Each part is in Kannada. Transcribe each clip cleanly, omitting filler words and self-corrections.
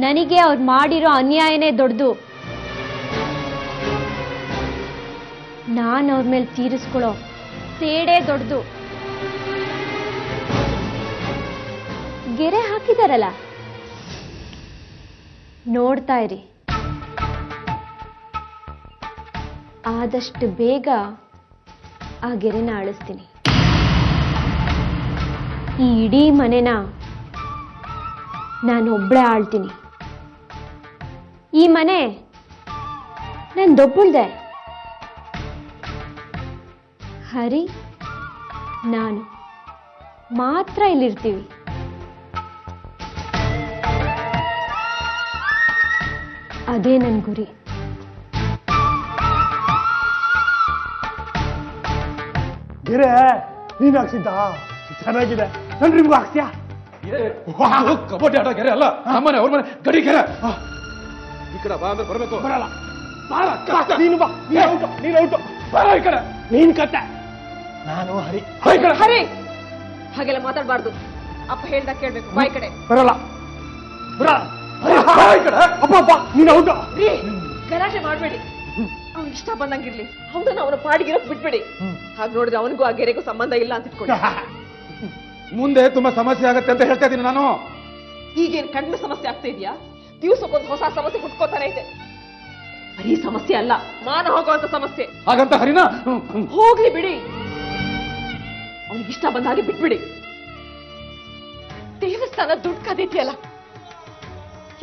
ನನಗೆ ಅವ್ರು ಮಾಡಿರೋ ಅನ್ಯಾಯನೇ ದೊಡ್ಡದು. ನಾನು ಅವ್ರ ಮೇಲೆ ತೀರಿಸ್ಕೊಳ್ಳೋ ಸೇಡೇ ದೊಡ್ಡದು. ಗೆರೆ ಹಾಕಿದಾರಲ್ಲ, ನೋಡ್ತಾ ಇರಿ. ಆದಷ್ಟು ಬೇಗ ಆ ಗೆರೆನ ಅಳಿಸ್ತೀನಿ. ಈ ಇಡೀ ಮನೆನ ನಾನೊಬ್ಳೇ ಆಳ್ತೀನಿ. ಈ ಮನೆ ನಂದೊಬ್ಬಳ್ದೆ. ಹರಿ ನಾನು ಮಾತ್ರ ಇಲ್ಲಿರ್ತೀವಿ. ಅದೇ ನನ್ನ ಗುರಿ. ಗೆರೆ ನೀನ್ ಹಾಕ್ಸಿದ್ದ ಚೆನ್ನಾಗಿದೆ. ನನ್ ನಿಮ್ಗೂ ಹಾಕ್ತೀಯಾ? ಕಬಡ್ಡಿ ಆಟ ಗೆರೆ ಅಲ್ಲ, ನಮ್ಮನೆ ಅವ್ರ ಮನೆ ಗಡಿ ಗೆರೆ. ಈ ಕಡೆ ಬಾ ಅಂದ್ರೆ ಬರ್ಬೇಕು. ಬರಲ್ಲ. ನೀನು ಬಾ. ನೀನು ಔಟು. ಬರ ಈ ಕಡೆ. ನೀನ್ ಕತ್ತೆ, ನಾನು ಹರಿ. ಹರಿ ಹಾಗೆಲ್ಲ ಮಾತಾಡಬಾರ್ದು. ಅಪ್ಪ ಹೇಳ್ದಾಗ ಕೇಳ್ಬೇಕು. ಬಾಯ್ ಕಡೆ. ಬರಲ್ಲ. ಅಪ್ಪ ಅಪ್ಪ ನೀನು ಔಟು. ಗಲಾಟೆ ಮಾಡ್ಬೇಡಿ. ಅವ್ನಿಗೆ ಇಷ್ಟ ಬಂದಂಗಿರ್ಲಿ. ಅವನನ್ನ ಅವನ ಪಾಡಿಗಿರೋಕ್ ಬಿಟ್ಬಿಡಿ. ಹಾಗೆ ನೋಡಿದ್ರೆ ಅವನಿಗೂ ಆ ಗೆರೆಗೂ ಸಂಬಂಧ ಇಲ್ಲ ಅಂತ ಇಟ್ಕೊಳ್ಳಿ. ಮುಂದೆ ತುಂಬಾ ಸಮಸ್ಯೆ ಆಗತ್ತೆ ಅಂತ ಹೇಳ್ತಾ ಇದ್ದೀನಿ ನಾನು. ಈಗೇನ್ ಕಡಿಮೆ ಸಮಸ್ಯೆ ಆಗ್ತಾ ಇದೆಯಾ? ದಿವಸಕ್ಕೊಂದು ಹೊಸ ಸಮಸ್ಯೆ ಹುಟ್ಕೋತಾನೆ ಇದೆ. ಬರೀ ಸಮಸ್ಯೆ ಅಲ್ಲ, ಮಾನ ಹೋಗುವಂತ ಸಮಸ್ಯೆ. ಹಾಗಂತ ಹರಿನಾ ಹೋಗ್ಲಿ ಬಿಡಿ. ಅವನಿಗಿಷ್ಟ ಬಂದ ಹಾಗೆ ಬಿಟ್ಬಿಡಿ. ದೇವಸ್ಥಾನ ದುಡ್ಡು ಕದೀತಿಯಲ್ಲ,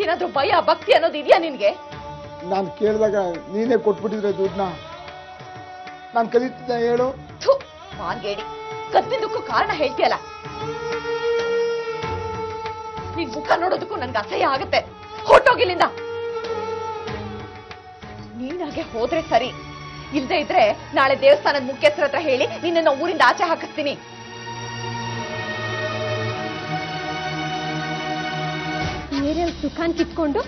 ಏನಾದ್ರೂ ಭಯ ಭಕ್ತಿ ಅನ್ನೋದು ಇದೆಯಾ ನಿನ್ಗೆ? ನಾನು ಕೇಳಿದಾಗ ನೀನೇ ಕೊಟ್ಬಿಟ್ಟಿದ್ರೆ ದುಡ್ಡನ್ನ ನಾನು ಕದೀತಿದ್ದ ಹೇಳು. ಮಾರ್ಗೇಡಿ, ಕದ್ದಿದ್ದಕ್ಕೂ ಕಾರಣ ಹೇಳ್ತೀಯಲ್ಲ. ನಿನ್ ಮುಖ ನೋಡೋದಕ್ಕೂ ನಂಗೆ ಅಸಹ್ಯ ಆಗತ್ತೆ. ಹೊರಟೋಗಿಲ್ಲಿಂದ. ನೀನಾಗೆ ಹೋದ್ರೆ ಸರಿ, ಇಲ್ದೇ ಇದ್ರೆ ನಾಳೆ ದೇವಸ್ಥಾನದ ಮುಖ್ಯಸ್ಥರ ಹತ್ರ ಹೇಳಿ ನಿನ್ನ ಊರಿಂದ ಆಚೆ ಹಾಕಿಸ್ತೀನಿ. ಬೇರೆಯವ್ರ ಸುಖಾನ್ ಕಿತ್ಕೊಂಡು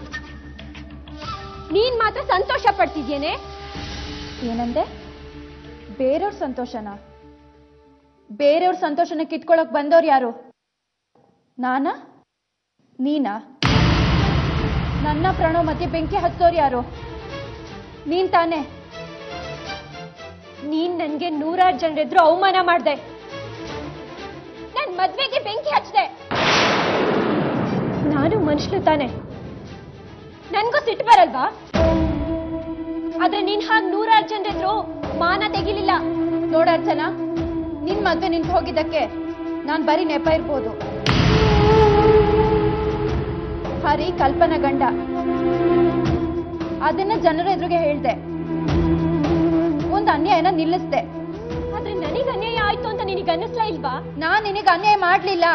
ನೀನ್ ಮಾತ್ರ ಸಂತೋಷ ಪಡ್ತಿದ್ಯೇನೆ. ಏನಂದೆ? ಬೇರೆಯವ್ರ ಸಂತೋಷನಾ? ಬೇರೆಯವ್ರ ಸಂತೋಷನ ಕಿತ್ಕೊಳಕ್ ಬಂದವ್ರು ಯಾರು? ನಾನಾ? ನೀನಾ? ನನ್ನ ಪ್ರಣವ್ ಮಧ್ಯೆ ಬೆಂಕಿ ಹಚ್ಚೋರು ಯಾರು? ನೀನ್ ತಾನೆ. ನೀನ್ ನನ್ಗೆ 100 ಜನರೆದ್ರು ಅವಮಾನ ಮಾಡ್ದೆ. ನನ್ ಮದ್ವೆಗೆ ಬೆಂಕಿ ಹಚ್ದೆ. ನಾನು ಮನುಷ್ಯನು ತಾನೆ, ನನ್ಗೂ ಸಿಟ್ಟು ಬರಲ್ವಾ? ಆದ್ರೆ ನೀನ್ ಹಾಗೆ 100 ಜನರೆದ್ರು ಮಾನ ತೆಗಿಲಿಲ್ಲ. ನೋಡರ್ಚನಾ, ನಿನ್ ಮದ್ವೆ ನಿಂತು ಹೋಗಿದ್ದಕ್ಕೆ ನಾನ್ ಬರೀ ನೆಪ ಇರ್ಬೋದು. ಹರಿ ಕಲ್ಪನಾ ಗಂಡ, ಅದನ್ನ ಜನರ ಎದುರಿಗೆ ಹೇಳ್ದೆ. ಒಂದು ಅನ್ಯಾಯನ ನಿಲ್ಲಿಸ್ದೆ. ಆದ್ರೆ ನನಗ್ ಅನ್ಯಾಯ ಆಯ್ತು ಅಂತ ನಿನಗೆ ಅನ್ನಿಸ್ಲಾ ಇಲ್ವಾ? ನಾನ್ ನಿನಗೆ ಅನ್ಯಾಯ ಮಾಡ್ಲಿಲ್ಲ.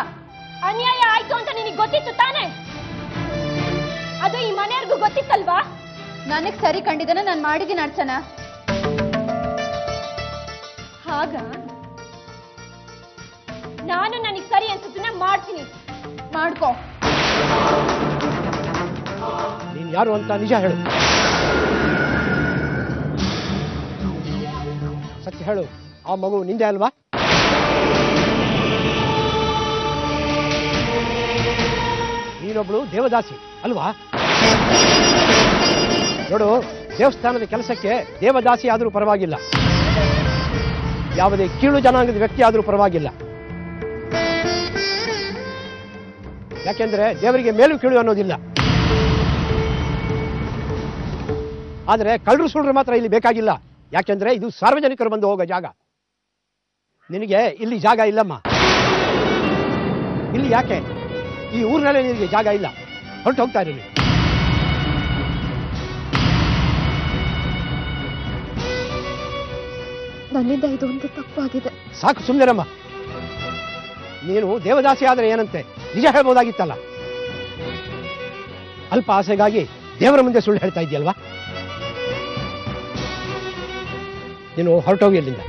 ಅನ್ಯಾಯ ಆಯ್ತು ಅಂತ ನಿನಗೆ ಗೊತ್ತಿತ್ತು ತಾನೆ? ಅದು ಈ ಮನೆಯವ್ರಿಗೂ ಗೊತ್ತಿತ್ತಲ್ವಾ? ನನಗ್ ಸರಿ ಕಂಡಿದ್ದನ್ನ ನಾನು ಮಾಡಿದ್ದೀನಿ ಅರ್ಚನಾ. ಹಾಗ ನಾನು ನನಗ್ ಸರಿ ಅನ್ಸುತ್ತನ್ನ ಮಾಡ್ತೀನಿ. ಮಾಡ್ಕೋ. ನೀನ್ ಯಾರು ಅಂತ ನಿಜ ಹೇಳು. ಸತ್ಯ ಹೇಳು, ಆ ಮಗು ನಿಂದೆ ಅಲ್ವಾ? ನೀನೊಬ್ಳು ದೇವದಾಸಿ ಅಲ್ವಾ? ನೋಡು, ದೇವಸ್ಥಾನದ ಕೆಲಸಕ್ಕೆ ದೇವದಾಸಿ ಆದರೂ ಪರವಾಗಿಲ್ಲ, ಯಾವುದೇ ಕೀಳು ಜನಾಂಗದ ವ್ಯಕ್ತಿ ಆದರೂ ಪರವಾಗಿಲ್ಲ. ಯಾಕೆಂದ್ರೆ ದೇವರಿಗೆ ಮೇಲು ಕೀಳು ಅನ್ನೋದಿಲ್ಲ. ಆದರೆ ಕಳ್ಳರು ಸುಳ್ರು ಮಾತ್ರ ಇಲ್ಲಿ ಬೇಕಾಗಿಲ್ಲ. ಯಾಕೆಂದ್ರೆ ಇದು ಸಾರ್ವಜನಿಕರು ಬಂದು ಹೋಗೋ ಜಾಗ. ನಿನಗೆ ಇಲ್ಲಿ ಜಾಗ ಇಲ್ಲಮ್ಮ. ಇಲ್ಲಿ ಯಾಕೆ? ಈ ಊರಿನಲ್ಲೇ ನಿನಗೆ ಜಾಗ ಇಲ್ಲ. ಹೊರಟು ಹೋಗ್ತಾ ಇರಲಿ. ನನ್ನಿಂದ ಇದೊಂದು ತಪ್ಪಾಗಿದೆ. ಸಾಕು ಸುಮ್ಮನೆರಮ್ಮ. ನೀನು ದೇವದಾಸಿ ಆದ್ರೆ ಏನಂತೆ ನಿಜ ಹೇಳ್ಬೋದಾಗಿತ್ತಲ್ಲ. ಅಲ್ಪ ಆಸೆಗಾಗಿ ದೇವರ ಮುಂದೆ ಸುಳ್ಳು ಹೇಳ್ತಾ ಇದೆಯಲ್ವಾ? ನೀನು ಹೊರಟೋಗಿ ಅಲ್ಲಿಂದ.